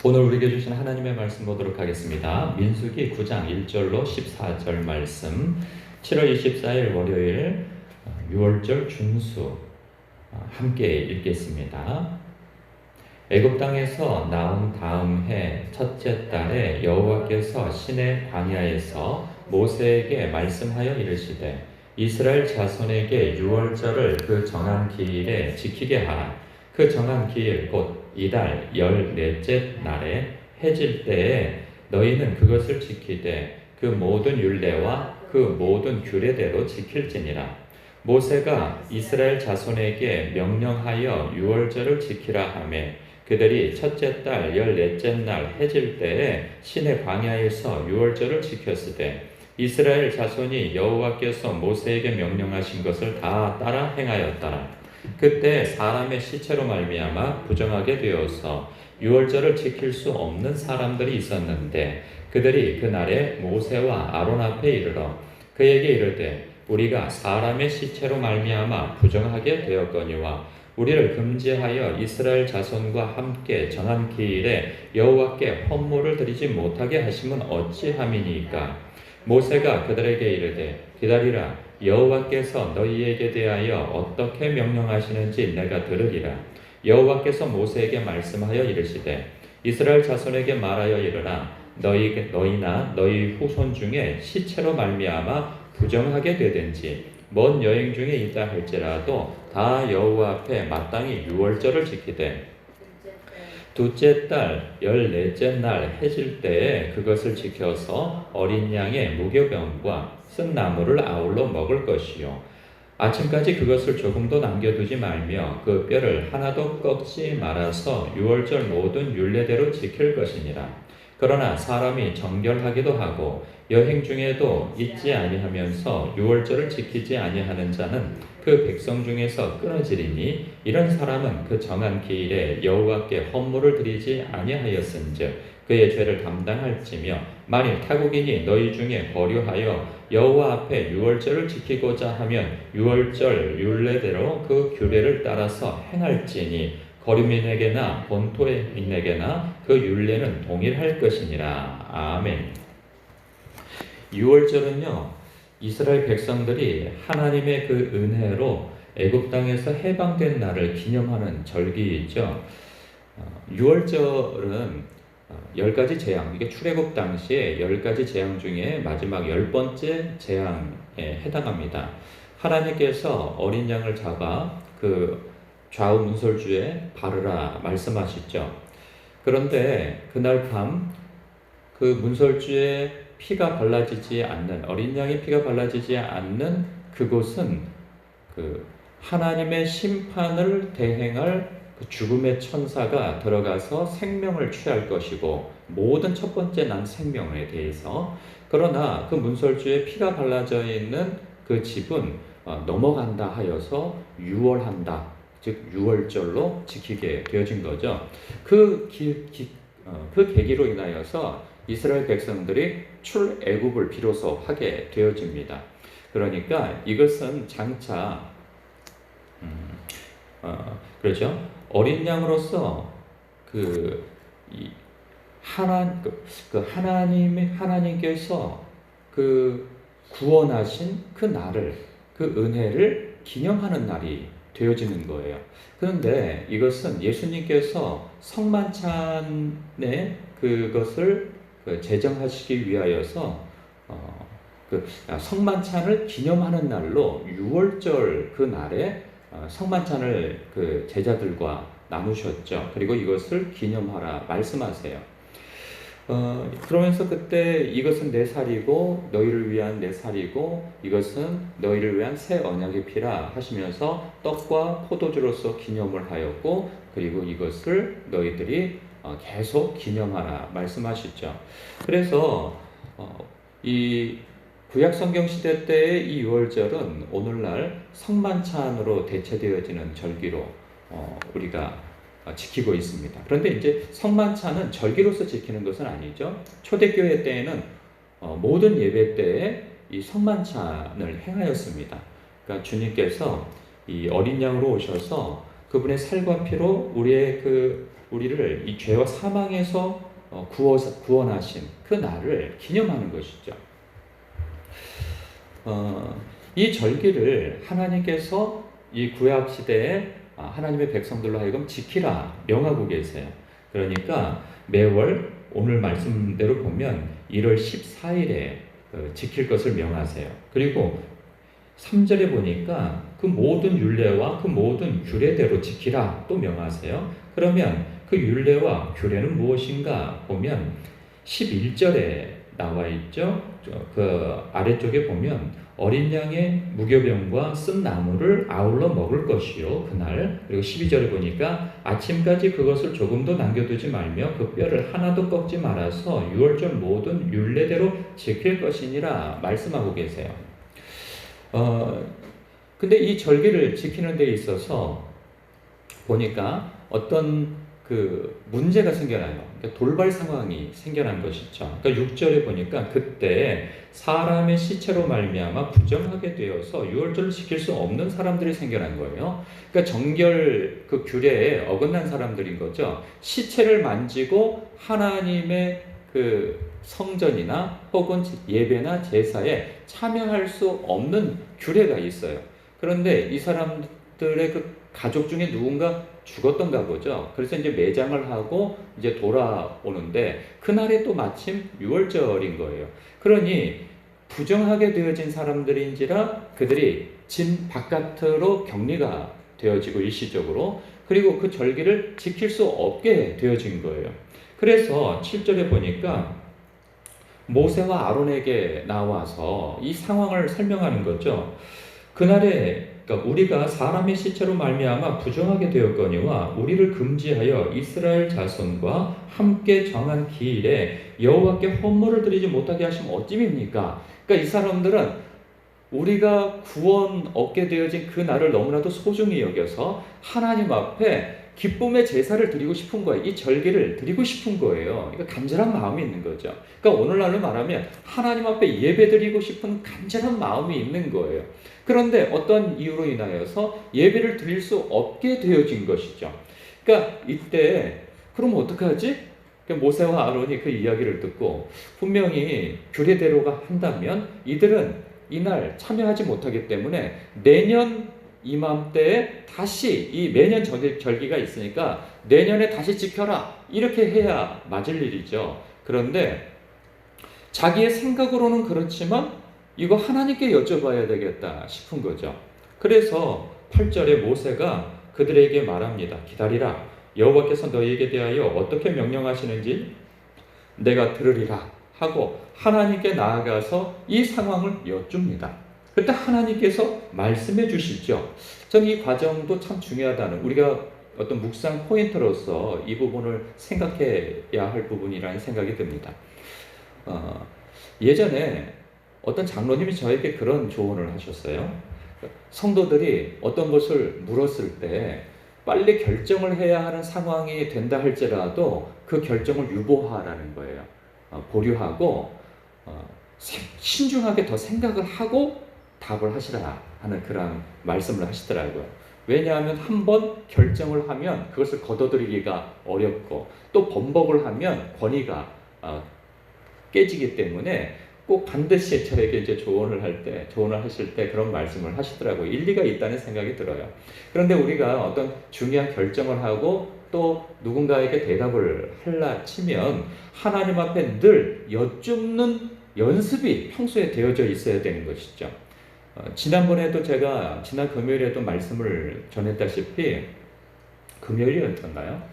오늘 우리에게 주신 하나님의 말씀 보도록 하겠습니다. 민수기 9장 1절로 14절 말씀, 7월 24일 월요일 6월절 중수 함께 읽겠습니다. 애굽 땅에서 나온 다음 해 첫째 달에 여호와께서 시내 광야에서 모세에게 말씀하여 이르시되 이스라엘 자손에게 유월절을 그 정한 기일에 지키게 하라. 그 정한 기일 곧 이달 14째 날에 해질 때에 너희는 그것을 지키되 그 모든 율례와 그 모든 규례대로 지킬지니라. 모세가 이스라엘 자손에게 명령하여 유월절을 지키라 하매 그들이 첫째 달 14째 날 해질 때에 시내 광야에서 유월절을 지켰으되 이스라엘 자손이 여호와께서 모세에게 명령하신 것을 다 따라 행하였더라. 그때 사람의 시체로 말미암아 부정하게 되어서 유월절을 지킬 수 없는 사람들이 있었는데 그들이 그날에 모세와 아론 앞에 이르러 그에게 이르되 우리가 사람의 시체로 말미암아 부정하게 되었거니와 우리를 금지하여 이스라엘 자손과 함께 정한 기일에 여호와께 헌물을 드리지 못하게 하심은 어찌함이니까. 모세가 그들에게 이르되 기다리라. 여호와께서 너희에게 대하여 어떻게 명령하시는지 내가 들으리라. 여호와께서 모세에게 말씀하여 이르시되 이스라엘 자손에게 말하여 이르라. 너희나 너희 후손 중에 시체로 말미암아 부정하게 되든지 먼 여행 중에 있다 할지라도 다 여호와 앞에 마땅히 유월절을 지키되 둘째 달 14째 날 해질 때에 그것을 지켜서 어린 양의 무교병과 쓴 나물을 아울러 먹을 것이요 아침까지 그것을 조금도 남겨두지 말며 그 뼈를 하나도 꺾지 말아서 유월절 모든 율례대로 지킬 것이니라. 그러나 사람이 정결하기도 하고 여행 중에도 잊지 아니하면서 유월절을 지키지 아니하는 자는 그 백성 중에서 끊어지리니 이런 사람은 그 정한 기일에 여호와께 헌물을 드리지 아니하였은즉 그의 죄를 담당할지며 만일 타국인이 너희 중에 거류하여 여호와 앞에 유월절을 지키고자 하면 유월절 율례대로 그 규례를 따라서 행할지니 거류민에게나 본토민에게나 그 율례는 동일할 것이니라. 아멘. 유월절은요 이스라엘 백성들이 하나님의 그 은혜로 애굽 땅에서 해방된 날을 기념하는 절기이죠. 유월절은 10가지 재앙, 이게 출애굽 당시에 10가지 재앙 중에 마지막 10번째 재앙에 해당합니다. 하나님께서 어린 양을 잡아 그 좌우 문설주에 바르라 말씀하시죠. 그런데 그날 밤 그 문설주에 피가 발라지지 않는, 어린 양의 피가 발라지지 않는 그곳은 그 하나님의 심판을 대행할 그 죽음의 천사가 들어가서 생명을 취할 것이고 모든 첫 번째 난 생명에 대해서, 그러나 그 문설주에 피가 발라져 있는 그 집은 넘어간다 하여서 유월한다, 즉 유월절로 지키게 되어진 거죠. 그 계기로 인하여서 이스라엘 백성들이 출애굽을 비로소 하게 되어집니다. 그러니까 이것은 장차 그렇죠. 어린 양으로서 하나님께서 그 구원하신 그 날을, 그 은혜를 기념하는 날이 되어지는 거예요. 그런데 이것은 예수님께서 성만찬에 그것을 제정하시기 위하여서 성만찬을 기념하는 날로 유월절 그 날에 성만찬을 그 제자들과 나누셨죠. 그리고 이것을 기념하라 말씀하세요. 그러면서 그때 이것은 내 살이고 너희를 위한 내 살이고 이것은 너희를 위한 새 언약의 피라 하시면서 떡과 포도주로서 기념을 하였고, 그리고 이것을 너희들이 계속 기념하라 말씀하시죠. 그래서 이 구약성경 시대 때의 이 유월절은 오늘날 성만찬으로 대체되어지는 절기로 우리가 지키고 있습니다. 그런데 이제 성만찬은 절기로서 지키는 것은 아니죠. 초대교회 때에는 모든 예배 때에 이 성만찬을 행하였습니다. 그러니까 주님께서 이 어린 양으로 오셔서 그분의 살과 피로 우리의 그 우리를 이 죄와 사망에서 구원하신 그 날을 기념하는 것이죠. 이 절기를 하나님께서 이 구약 시대에 하나님의 백성들로 하여금 지키라 명하고 계세요. 그러니까 매월 오늘 말씀대로 보면 1월 14일에 지킬 것을 명하세요. 그리고 3절에 보니까 그 모든 율례와 그 모든 규례대로 지키라 또 명하세요. 그러면 그 율례와 규례는 무엇인가 보면 11절에 나와 있죠. 그 아래쪽에 보면 어린 양의 무교병과 쓴 나물을 아울러 먹을 것이요 그날. 그리고 12절에 보니까 아침까지 그것을 조금도 남겨두지 말며 그 뼈를 하나도 꺾지 말아서 유월절 모든 율례대로 지킬 것이니라 말씀하고 계세요. 근데 이 절기를 지키는 데 있어서 보니까 어떤 그 문제가 생겨나요. 그러니까 돌발 상황이 생겨난 것이죠. 그러니까 6절에 보니까 그때 사람의 시체로 말미암아 부정하게 되어서 유월절을 지킬 수 없는 사람들이 생겨난 거예요. 그러니까 정결 그 규례에 어긋난 사람들인 거죠. 시체를 만지고 하나님의 그 성전이나 혹은 예배나 제사에 참여할 수 없는 규례가 있어요. 그런데 이 사람들의 그 가족 중에 누군가 죽었던가 보죠. 그래서 이제 매장을 하고 이제 돌아오는데 그날이 또 마침 6월절인 거예요. 그러니 부정하게 되어진 사람들인지라 그들이 진 바깥으로 격리가 되어지고 일시적으로, 그리고 그 절기를 지킬 수 없게 되어진 거예요. 그래서 7절에 보니까 모세와 아론에게 나와서 이 상황을 설명하는 거죠. 그날에 그러니까 우리가 사람의 시체로 말미암아 부정하게 되었거니와 우리를 금지하여 이스라엘 자손과 함께 정한 기일에 여호와께 헌물을 드리지 못하게 하시면 어찌입니까? 그러니까 이 사람들은 우리가 구원 얻게 되어진 그 날을 너무나도 소중히 여겨서 하나님 앞에 기쁨의 제사를 드리고 싶은 거예요. 이 절기를 드리고 싶은 거예요. 그러니까 간절한 마음이 있는 거죠. 그러니까 오늘날로 말하면 하나님 앞에 예배 드리고 싶은 간절한 마음이 있는 거예요. 그런데 어떤 이유로 인하여서 예배를 드릴 수 없게 되어진 것이죠. 그러니까 이때 그럼 어떡하지? 모세와 아론이 그 이야기를 듣고 분명히 규례대로가 한다면 이들은 이날 참여하지 못하기 때문에 내년 이맘때에 다시 이 매년 절기가 있으니까 내년에 다시 지켜라 이렇게 해야 맞을 일이죠. 그런데 자기의 생각으로는 그렇지만 이거 하나님께 여쭤봐야 되겠다 싶은 거죠. 그래서 8절에 모세가 그들에게 말합니다. 기다리라. 여호와께서 너희에게 대하여 어떻게 명령하시는지 내가 들으리라 하고 하나님께 나아가서 이 상황을 여쭙니다. 그때 하나님께서 말씀해 주시죠. 저는 이 과정도 참 중요하다는, 우리가 어떤 묵상 포인트로서 이 부분을 생각해야 할 부분이라는 생각이 듭니다. 예전에 어떤 장로님이 저에게 그런 조언을 하셨어요. 성도들이 어떤 것을 물었을 때 빨리 결정을 해야 하는 상황이 된다 할지라도 그 결정을 유보하라는 거예요. 보류하고 신중하게 더 생각을 하고 답을 하시라 하는 그런 말씀을 하시더라고요. 왜냐하면 한번 결정을 하면 그것을 거둬들이기가 어렵고 또 번복을 하면 권위가 깨지기 때문에 꼭 반드시 저에게 이제 조언을 하실 때 그런 말씀을 하시더라고요. 일리가 있다는 생각이 들어요. 그런데 우리가 어떤 중요한 결정을 하고 또 누군가에게 대답을 하려 치면 하나님 앞에 늘 여쭙는 연습이 평소에 되어져 있어야 되는 것이죠. 지난번에도 제가 지난 금요일에도 말씀을 전했다시피 금요일이었나요?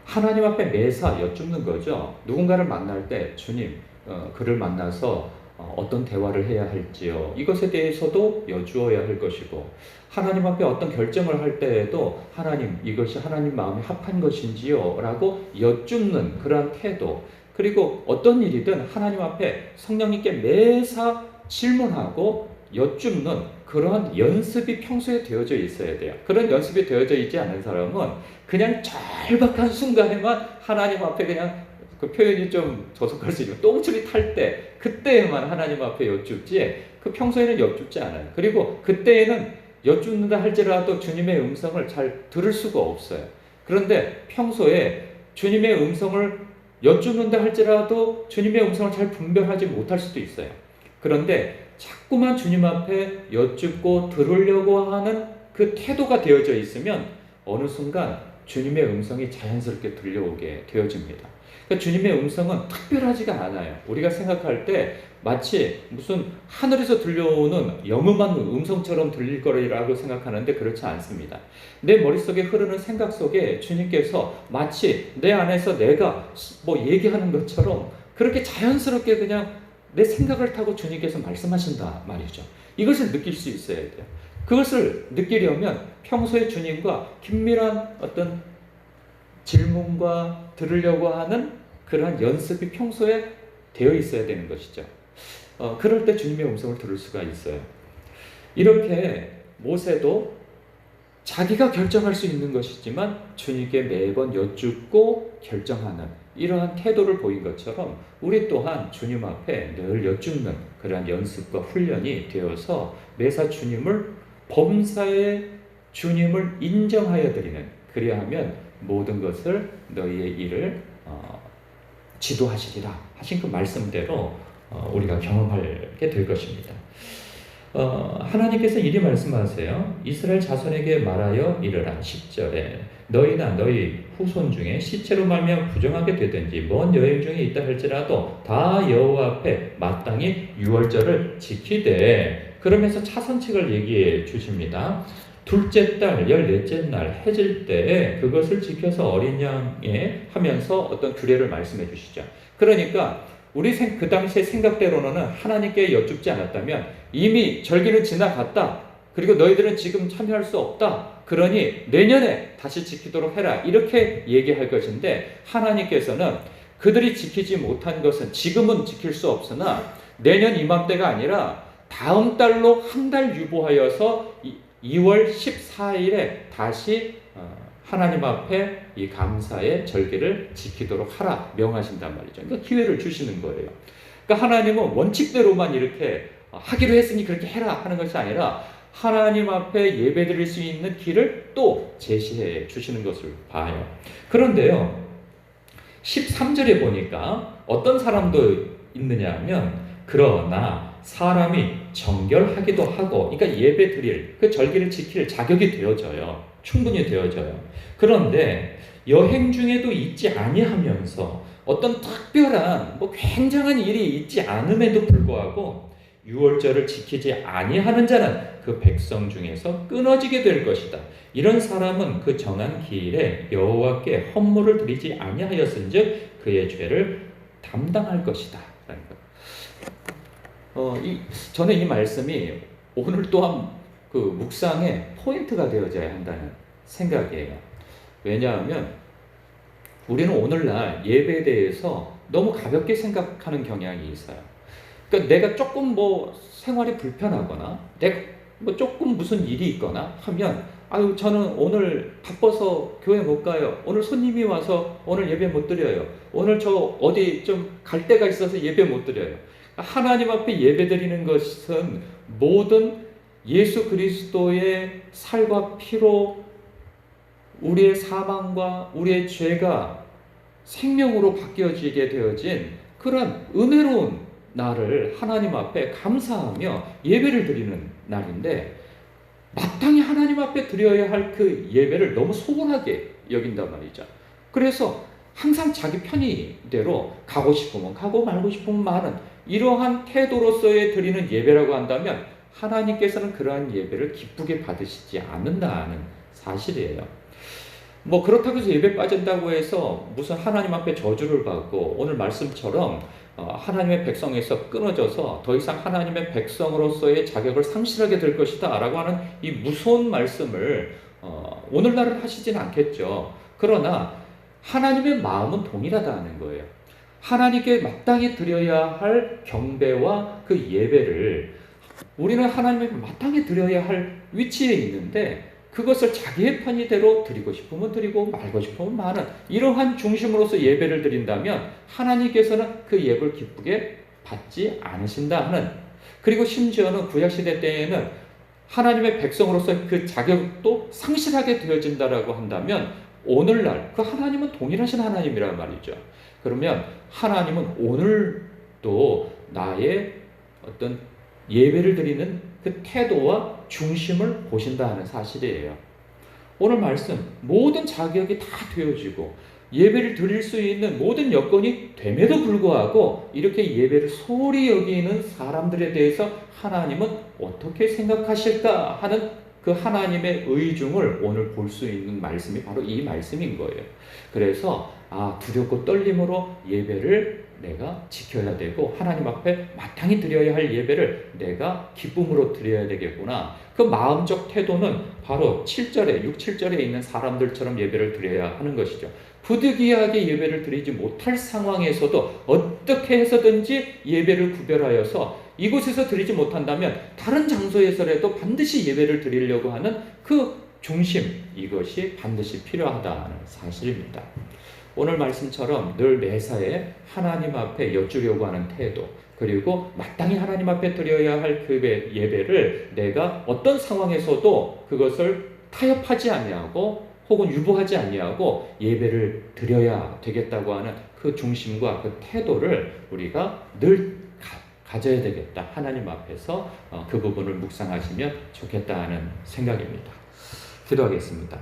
하나님 앞에 매사 여쭙는 거죠. 누군가를 만날 때 주님, 그를 만나서 어떤 대화를 해야 할지요. 이것에 대해서도 여쭈어야 할 것이고, 하나님 앞에 어떤 결정을 할 때에도 하나님, 이것이 하나님 마음에 합한 것인지요? 라고 여쭙는 그러한 태도, 그리고 어떤 일이든 하나님 앞에 성령님께 매사 질문하고 여쭙는 그러한 연습이 평소에 되어져 있어야 돼요. 그런 연습이 되어져 있지 않은 사람은 그냥 절박한 순간에만 하나님 앞에 그냥, 그 표현이 좀 저속할 수 있지만 똥줄이 탈 때 그때에만 하나님 앞에 여쭙지 그 평소에는 여쭙지 않아요. 그리고 그때에는 여쭙는다 할지라도 주님의 음성을 잘 들을 수가 없어요. 그런데 평소에 주님의 음성을 여쭙는다 할지라도 주님의 음성을 잘 분별하지 못할 수도 있어요. 그런데 자꾸만 주님 앞에 여쭙고 들으려고 하는 그 태도가 되어져 있으면 어느 순간 주님의 음성이 자연스럽게 들려오게 되어집니다. 그러니까 주님의 음성은 특별하지가 않아요. 우리가 생각할 때 마치 무슨 하늘에서 들려오는 영음한 음성처럼 들릴 거라고 생각하는데 그렇지 않습니다. 내 머릿속에 흐르는 생각 속에 주님께서 마치 내 안에서 내가 뭐 얘기하는 것처럼 그렇게 자연스럽게 그냥 내 생각을 타고 주님께서 말씀하신다 말이죠. 이것을 느낄 수 있어야 돼요. 그것을 느끼려면 평소에 주님과 긴밀한 어떤 질문과 들으려고 하는 그러한 연습이 평소에 되어 있어야 되는 것이죠. 그럴 때 주님의 음성을 들을 수가 있어요. 이렇게 모세도 자기가 결정할 수 있는 것이지만 주님께 매번 여쭙고 결정하는 이러한 태도를 보인 것처럼 우리 또한 주님 앞에 늘 여쭙는 그러한 연습과 훈련이 되어서 매사 주님을 범사에 주님을 인정하여 드리는, 그리하면 모든 것을 너희의 일을 지도하시리라 하신 그 말씀대로 우리가 경험하게 될 것입니다. 하나님께서 이리 말씀하세요. 이스라엘 자손에게 말하여 이르라. 10절에 너희나 너희 후손 중에 시체로 말미암아 부정하게 되든지 먼 여행 중에 있다 할지라도 다 여호와 앞에 마땅히 유월절을 지키되, 그러면서 차선책을 얘기해 주십니다. 둘째 달 14째 날 해질 때에 그것을 지켜서 어린 양에 하면서 어떤 규례를 말씀해 주시죠. 그러니까 우리 그 당시의 생각대로는 하나님께 여쭙지 않았다면 이미 절기는 지나갔다. 그리고 너희들은 지금 참여할 수 없다. 그러니 내년에 다시 지키도록 해라. 이렇게 얘기할 것인데 하나님께서는 그들이 지키지 못한 것은 지금은 지킬 수 없으나 내년 이맘때가 아니라 다음 달로 한 달 유보하여서 2월 14일에 다시 하나님 앞에 이 감사의 절기를 지키도록 하라 명하신단 말이죠. 그러니까 기회를 주시는 거예요. 그러니까 하나님은 원칙대로만 이렇게 하기로 했으니 그렇게 해라 하는 것이 아니라 하나님 앞에 예배드릴 수 있는 길을 또 제시해 주시는 것을 봐요. 그런데요, 13절에 보니까 어떤 사람도 있느냐 하면 그러나 사람이 정결하기도 하고, 그러니까 예배 드릴 그 절기를 지킬 자격이 되어져요. 충분히 되어져요. 그런데 여행 중에도 있지 아니하면서 어떤 특별한 굉장한 일이 있지 않음에도 불구하고 유월절을 지키지 아니하는 자는 그 백성 중에서 끊어지게 될 것이다. 이런 사람은 그 정한 기일에 여호와께 헌물을 드리지 아니하였은즉 그의 죄를 담당할 것이다. 저는 이 말씀이 오늘 또한 그 묵상의 포인트가 되어져야 한다는 생각이에요. 왜냐하면 우리는 오늘날 예배에 대해서 너무 가볍게 생각하는 경향이 있어요. 그러니까 내가 조금 생활이 불편하거나 내가 조금 무슨 일이 있거나 하면 저는 오늘 바빠서 교회 못 가요. 오늘 손님이 와서 오늘 예배 못 드려요. 오늘 저 어디 좀 갈 데가 있어서 예배 못 드려요. 하나님 앞에 예배 드리는 것은 모든 예수 그리스도의 살과 피로 우리의 사망과 우리의 죄가 생명으로 바뀌어지게 되어진 그런 은혜로운 날을 하나님 앞에 감사하며 예배를 드리는 날인데, 마땅히 하나님 앞에 드려야 할 그 예배를 너무 소홀하게 여긴단 말이죠. 그래서 항상 자기 편의대로 가고 싶으면 가고 말고 싶으면 마는 이러한 태도로서의 드리는 예배라고 한다면 하나님께서는 그러한 예배를 기쁘게 받으시지 않는다는 사실이에요. 그렇다고 해서 예배 빠진다고 해서 무슨 하나님 앞에 저주를 받고 오늘 말씀처럼 하나님의 백성에서 끊어져서 더 이상 하나님의 백성으로서의 자격을 상실하게 될 것이다 라고 하는 이 무서운 말씀을 오늘날은 하시진 않겠죠. 그러나 하나님의 마음은 동일하다는 거예요. 하나님께 마땅히 드려야 할 경배와 그 예배를 우리는 하나님께 마땅히 드려야 할 위치에 있는데 그것을 자기의 편의대로 드리고 싶으면 드리고 말고 싶으면 마는 이러한 중심으로서 예배를 드린다면 하나님께서는 그 예배를 기쁘게 받지 않으신다 하는, 그리고 심지어는 구약시대 때에는 하나님의 백성으로서 그 자격도 상실하게 되어진다라고 한다면 오늘날 그 하나님은 동일하신 하나님이란 말이죠. 그러면 하나님은 오늘도 나의 어떤 예배를 드리는 그 태도와 중심을 보신다는 사실이에요. 오늘 말씀 모든 자격이 다 되어지고 예배를 드릴 수 있는 모든 여건이 됨에도 불구하고 이렇게 예배를 소홀히 여기는 사람들에 대해서 하나님은 어떻게 생각하실까 하는 그 하나님의 의중을 오늘 볼 수 있는 말씀이 바로 이 말씀인 거예요. 그래서 두렵고 떨림으로 예배를 내가 지켜야 되고 하나님 앞에 마땅히 드려야 할 예배를 내가 기쁨으로 드려야 되겠구나. 그 마음적 태도는 바로 7절에 6, 7절에 있는 사람들처럼 예배를 드려야 하는 것이죠. 부득이하게 예배를 드리지 못할 상황에서도 어떻게 해서든지 예배를 구별하여서 이곳에서 드리지 못한다면 다른 장소에서라도 반드시 예배를 드리려고 하는 그 중심, 이것이 반드시 필요하다는 사실입니다. 오늘 말씀처럼 늘 매사에 하나님 앞에 여쭈려고 하는 태도, 그리고 마땅히 하나님 앞에 드려야 할 그 예배를 내가 어떤 상황에서도 그것을 타협하지 아니하고 혹은 유보하지 아니하고 예배를 드려야 되겠다고 하는 그 중심과 그 태도를 우리가 늘 가져야 되겠다. 하나님 앞에서 그 부분을 묵상하시면 좋겠다는 생각입니다. 기도하겠습니다.